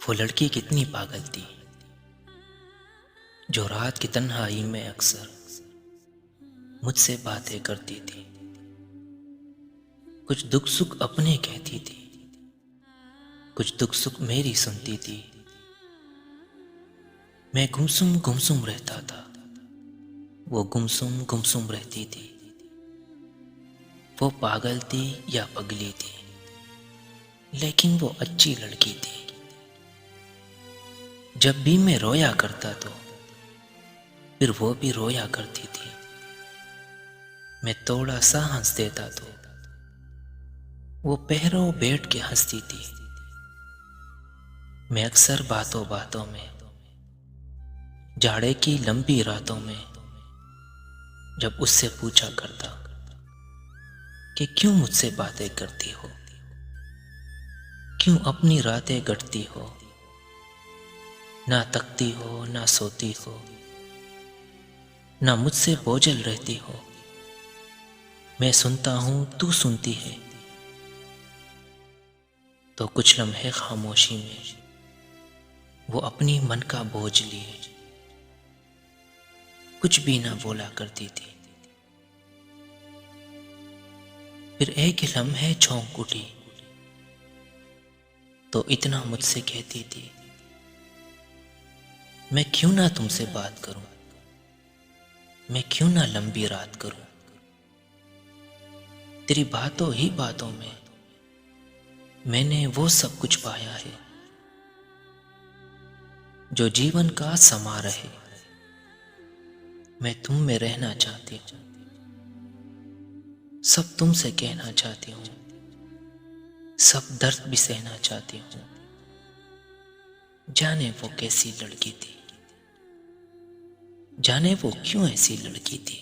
वो लड़की कितनी पागल थी जो रात की तन्हाई में अक्सर मुझसे बातें करती थी। कुछ दुख सुख अपने कहती थी, कुछ दुख सुख मेरी सुनती थी। मैं गुमसुम रहता था, वो गुमसुम रहती थी। वो पागल थी या पगली थी, लेकिन वो अच्छी लड़की थी। जब भी मैं रोया करता तो फिर वो भी रोया करती थी। मैं थोड़ा सा हंस देता तो वो पैरों बैठ के हंसती थी। मैं अक्सर बातों बातों में, जाड़े की लंबी रातों में, जब उससे पूछा करता कि क्यों मुझसे बातें करती हो, क्यों अपनी रातें गढ़ती हो, ना तकती हो ना सोती हो, ना मुझसे बोझल रहती हो। मैं सुनता हूं तू सुनती है, तो कुछ लम्हे खामोशी में वो अपनी मन का बोझ लिए कुछ भी ना बोला करती थी। फिर एक लम्हे चौंक उठी तो इतना मुझसे कहती थी, मैं क्यों ना तुमसे बात करूं, मैं क्यों ना लंबी रात करूं। तेरी बातों ही बातों में मैंने वो सब कुछ पाया है जो जीवन का समा रहे। मैं तुम में रहना चाहती हूँ, सब तुमसे कहना चाहती हूँ, सब दर्द भी सहना चाहती हूँ। जाने वो कैसी लड़की थी, जाने वो क्यों ऐसी लड़की थी।